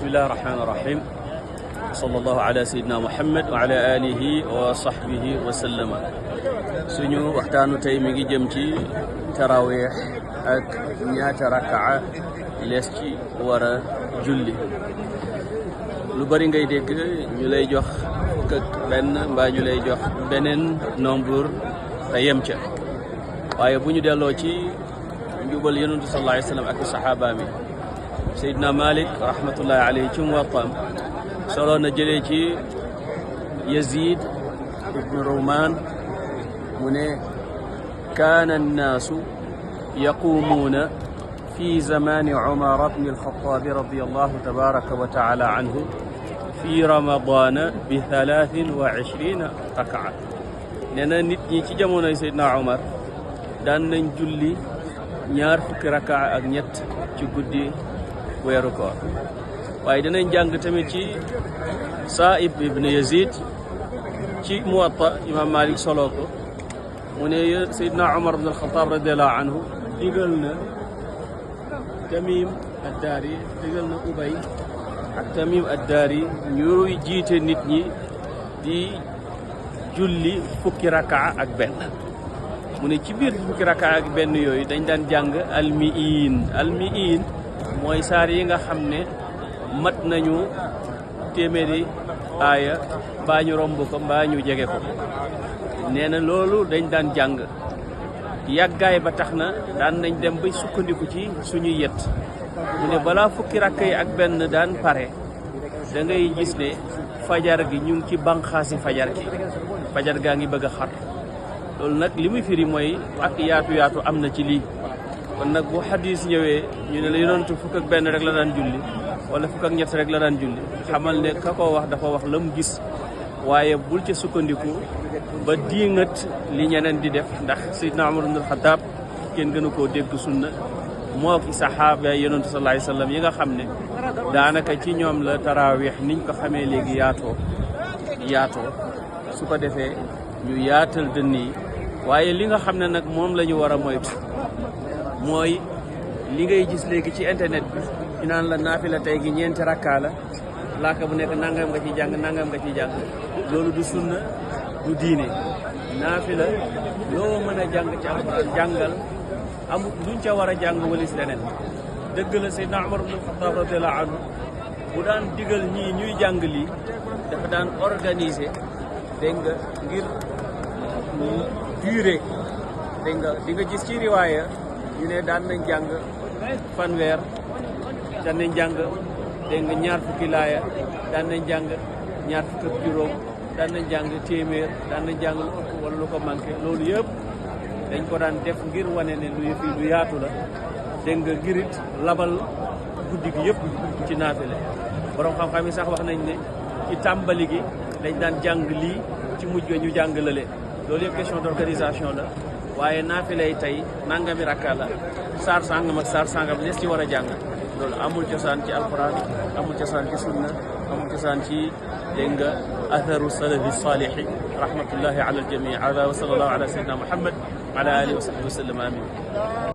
bismillahi rahmaani rahim sallallahu ala sayyidina muhammad wa ala alihi wa sahbihi wa sallama. suñu waxtaanu tey mi ngi jëm ci taraweex ak ñaata rakaa lees ci war a julli. lu bari ngay dégg ñu lay jox fukk ak benn mbaa ñu lay jox beneen nombre te yem ca, waaye bu ñu delloo ci njubal yonentu sallallahu alayhi wa sallam ak saxaaba mi, Seydina Malik rahmatullahi alayhi ci Muwattaam solo na jëlee ci Yazid ibn Rumaan mu ne kaana annaasu yaquumuuna fi zamani Umar ibn al-Khattab radiyallahu tabaraka wa taala anhu fi ramadana bi 23 rakaa. nee na nit ñi ci jamonoy Seydina Umar daan nañ julli ñaar fukki rakaa ak ñett ci guddi weeru koor. waaye danañ jàng tamit ci Saa'ib ibn Yazid ci Muwatta imam Malik solo ko mu ne Seydina Umar ibn al-Khattab radiyallahu anhu digal na Tamim ad-Dari, digal na Ubay ak Tamim ad-Dari ñuy jiite nit ñi di julli fukki rakaa ak benn. mu ne ci biir fukki rakaa ak benn yooyu dañ daan jàng almiin mooy saar yi nga xam ne mat nañu téeméeri aaya mbaa ñu romb ko mbaa ñu jege ko. nee na loolu dañ daan jàng yàggaay ba tax na daan nañ dem bay sukkandiku ci suñuy yet. mu ne balaa fukki rakk yi ak benn daan pare da ngay gis ne fajar gi ñu ngi ci banqaasi fajar gaa ngi bëgg a xar. loolu nag li muy firi mooy ak yaatu am na ci lii. kon nag bu xadis ñëwee ñu ne la yonentu fukk ak benn rek la daan julli wala fukk ak ñett rek la daan julli, xamal ne ka ko wax dafa wax la mu gis, waaye bul ca sukkandiku ba diingat li ñeneen di def. ndax Seydina Umar ibn al-Khattab kenn gënu koo dégg sunna moo ki saxaaba yonentu sallallahu alayhi wa sallam yi nga xam ne daanaka ci ñoom la taraweex niñ ko xamee léegi yaatoo su ko defee ñu yaatal dënn yi. waaye li nga xam ne nag moom la ñu war a moytu mooy li ngay gis léegi ci internet bi ñu naan la naafila tey gi ñeenti rakkaa la, laaka bu nekk nangam nga ciy jàng loolu du sunna du diine. naafila loo mën a jàng ci alxuraan jàngal, amul luñ ca war a jàng walis leneen. dëgg la Seydina Umar ibn al-Khattab radiyallahu anhu bu daan digal ñii ñuy jàng lii dafa daan organiser dégg nga ngir durée. dégg nga di nga gis ci riwaaya ñu ne daan nañ jàng fanweer, daan nañ jàng dégg nga ñaar fukki laaya, daan nañ jàng ñaar fukk ak juróom, daan nañ jàng téeméer, daan nañ jàng lu ëpp wala lu ko manqué. loolu yëpp dañ ko daan def ngir wane ne lu yëf yi lu yaatu la. dégg nga ngirit labal guddi gi yëpp ci naafile. borom xam-xam yi sax wax nañ ne ci tàmbali gi dañ daan jàng lii, ci mujj ga ñu jàng lële. loolu yëpp question d'organisation la. waaye naafile yi tey nangami rakka la, saar sangam ak saar sangam les ci war a jàng, loolu amul cosaan ci alquran, amul cosaan ci sunna, amul cosaan ci dégg nga atharu salafi salihi rahmatullahi ala aljamii. ala wa sallallahu ala sayyidina muhammad wa ala alihi wa sahbihi wa sallam. amin.